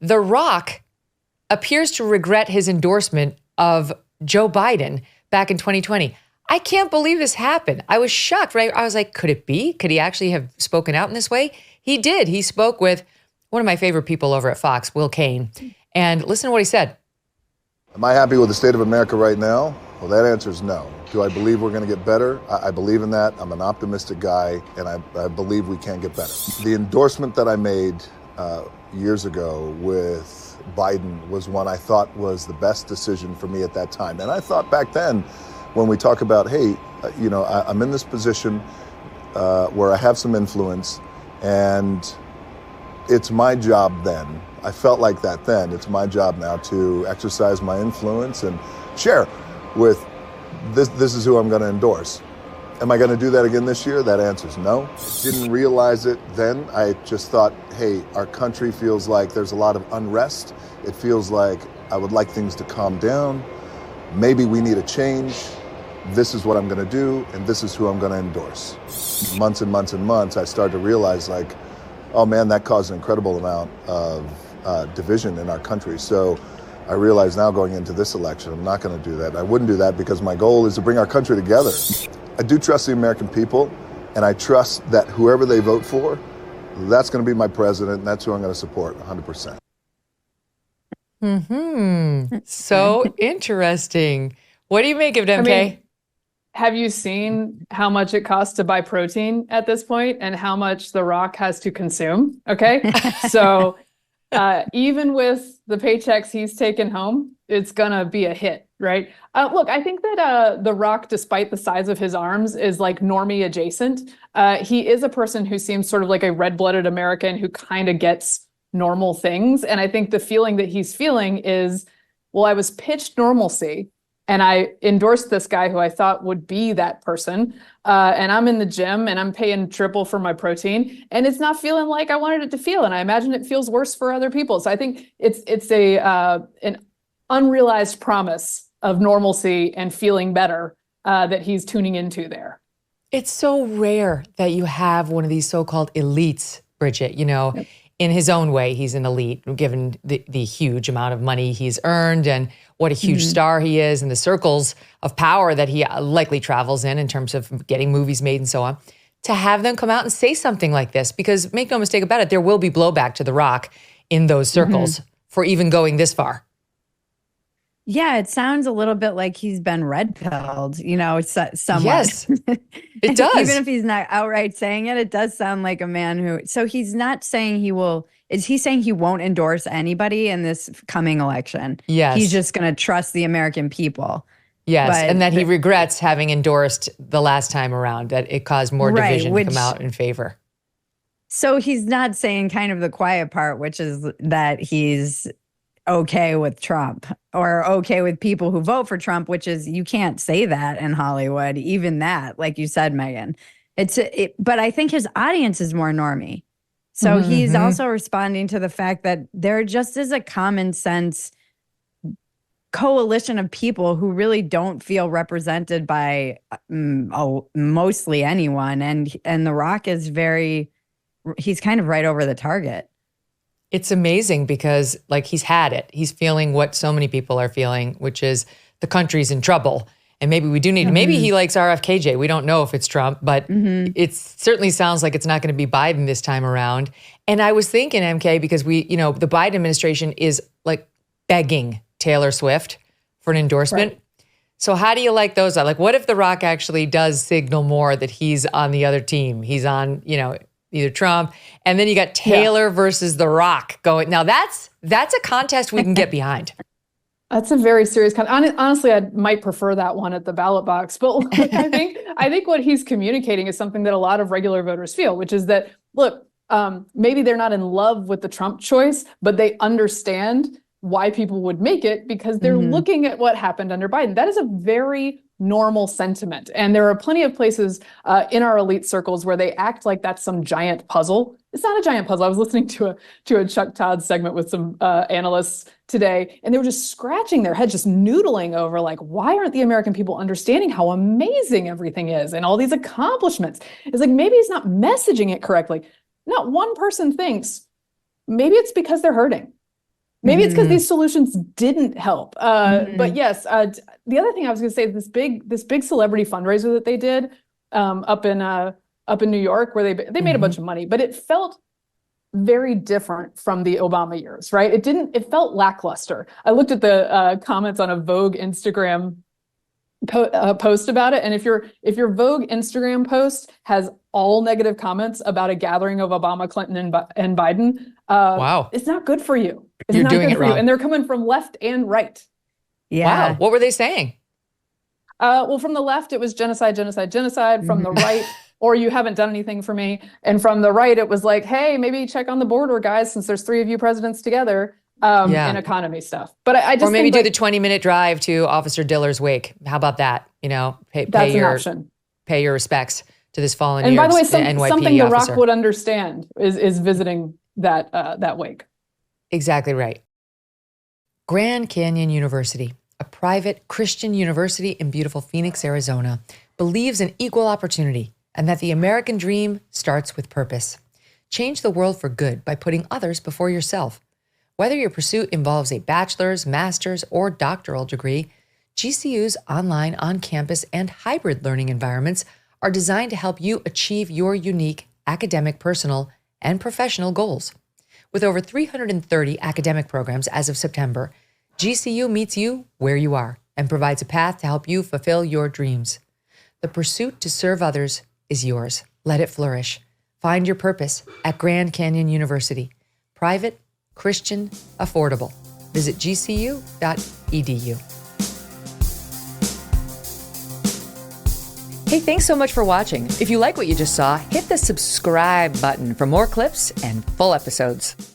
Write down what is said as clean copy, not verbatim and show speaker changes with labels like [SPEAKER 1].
[SPEAKER 1] The Rock appears to regret his endorsement of Joe Biden back in 2020. I can't believe this happened. I was shocked, right? I was like, could it be? Could he actually have spoken out in this way? He did. He spoke with one of my favorite people over at Fox, Will Cain. And listen to what he said.
[SPEAKER 2] Am I happy with the state of America right now? Well, that answer is no. Do I believe we're going to get better? I believe in that. I'm an optimistic guy, and I believe we can get better. The endorsement that I made years ago with Biden was one I thought was the best decision for me at that time. And I thought back then, when we talk about, hey, I'm in this position where I have some influence, and it's my job then. I felt like that then. It's my job now to exercise my influence and share with this is who I'm going to endorse. Am I going to do that again this year? That answer is no. Didn't realize it then. I just thought, hey, our country feels like there's a lot of unrest. It feels like I would like things to calm down. Maybe we need a change. This is what I'm going to do, and this is who I'm going to endorse. Months and months and months, I started to realize, like, oh man, that caused an incredible amount of division in our country. So I realize now going into this election, I'm not going to do that. I wouldn't do that because my goal is to bring our country together. I do trust the American people, and I trust that whoever they vote for, that's going to be my president, and that's who I'm going to support 100%.
[SPEAKER 1] So interesting. What do you make of it, MK?
[SPEAKER 3] Have you seen how much it costs to buy protein at this point and how much The Rock has to consume? Okay. So even with the paychecks he's taken home, it's going to be a hit, right? Look, I think that The Rock, despite the size of his arms, is like normie adjacent. He is a person who seems sort of like a red-blooded American who kind of gets normal things. And I think the feeling that he's feeling is, well, I was pitched normalcy, and I endorsed this guy who I thought would be that person. And I'm in the gym and I'm paying triple for my protein, and it's not feeling like I wanted it to feel. And I imagine it feels worse for other people. So I think it's an unrealized promise of normalcy and feeling better that he's tuning into there.
[SPEAKER 1] It's so rare that you have one of these so-called elites, Bridget, Yep. In his own way, he's an elite, given the huge amount of money he's earned and what a huge star he is and the circles of power that he likely travels in terms of getting movies made and so on. To have them come out and say something like this, because make no mistake about it, there will be blowback to The Rock in those circles for even going this far.
[SPEAKER 4] Yeah, it sounds a little bit like he's been red-pilled, somewhat.
[SPEAKER 1] Yes, it does.
[SPEAKER 4] Even if he's not outright saying it, it does sound like a man who... So he's not saying he will... Is he saying he won't endorse anybody in this coming election?
[SPEAKER 1] Yes.
[SPEAKER 4] He's just going to trust the American people.
[SPEAKER 1] Yes, and that he regrets having endorsed the last time around, that it caused more division to come out in favor.
[SPEAKER 4] So he's not saying kind of the quiet part, which is that he's okay with Trump or okay with people who vote for Trump, which is, you can't say that in Hollywood, even that, like you said, Megyn. But I think his audience is more normie. So he's also responding to the fact that there just is a common sense coalition of people who really don't feel represented by mostly anyone. And The Rock is he's kind of right over the target.
[SPEAKER 1] It's amazing because, like, he's had it. He's feeling what so many people are feeling, which is the country's in trouble. And maybe we do need, maybe he likes RFKJ. We don't know if it's Trump, but it certainly sounds like it's not going to be Biden this time around. And I was thinking, MK, because the Biden administration is like begging Taylor Swift for an endorsement. Right. So how do you like those? Like, what if The Rock actually does signal more that he's on the other team? He's on, either Trump, and then you got Taylor versus The Rock going. Now that's a contest we can get behind.
[SPEAKER 3] That's a very serious honestly, I might prefer that one at the ballot box. But look, I think what he's communicating is something that a lot of regular voters feel, which is that, look, maybe they're not in love with the Trump choice, but they understand why people would make it because they're looking at what happened under Biden. That is a very normal sentiment. And there are plenty of places in our elite circles where they act like that's some giant puzzle. It's not a giant puzzle. I was listening to a Chuck Todd segment with some analysts today, and they were just scratching their head, just noodling over, like, why aren't the American people understanding how amazing everything is and all these accomplishments? It's like, maybe he's not messaging it correctly. Not one person thinks, maybe it's because they're hurting. Maybe it's because these solutions didn't help. But yes, the other thing I was going to say, this big celebrity fundraiser that they did up in New York, where they made a bunch of money, but it felt very different from the Obama years, right? It felt lackluster. I looked at the comments on a Vogue Instagram post about it, and if your Vogue Instagram post has all negative comments about a gathering of Obama, Clinton, and Biden,
[SPEAKER 1] wow,
[SPEAKER 3] it's not good for you. It's
[SPEAKER 1] You're
[SPEAKER 3] not
[SPEAKER 1] doing
[SPEAKER 3] good
[SPEAKER 1] it
[SPEAKER 3] for
[SPEAKER 1] wrong.
[SPEAKER 3] you, and they're coming from left and right.
[SPEAKER 4] Yeah.
[SPEAKER 1] Wow, what were they saying?
[SPEAKER 3] Well, from the left, it was genocide, genocide, genocide. From the right, or you haven't done anything for me. And from the right, it was like, hey, maybe check on the border, guys, since there's 3 of you presidents together. And economy stuff. But I just
[SPEAKER 1] or maybe
[SPEAKER 3] think,
[SPEAKER 1] do the 20-minute drive to Officer Diller's wake. How about that? You know,
[SPEAKER 3] that's an option.
[SPEAKER 1] Pay your respects to this fallen
[SPEAKER 3] And by the way,
[SPEAKER 1] NYPD
[SPEAKER 3] something The
[SPEAKER 1] officer.
[SPEAKER 3] Rock would understand is visiting that wake.
[SPEAKER 1] Exactly right. Grand Canyon University, a private Christian university in beautiful Phoenix, Arizona, believes in equal opportunity and that the American dream starts with purpose. Change the world for good by putting others before yourself. Whether your pursuit involves a bachelor's, master's, or doctoral degree, GCU's online, on-campus, and hybrid learning environments are designed to help you achieve your unique academic, personal, and professional goals. With over 330 academic programs as of September, GCU meets you where you are and provides a path to help you fulfill your dreams. The pursuit to serve others is yours. Let it flourish. Find your purpose at Grand Canyon University. Private, Christian, affordable. Visit gcu.edu. Hey, thanks so much for watching. If you like what you just saw, hit the subscribe button for more clips and full episodes.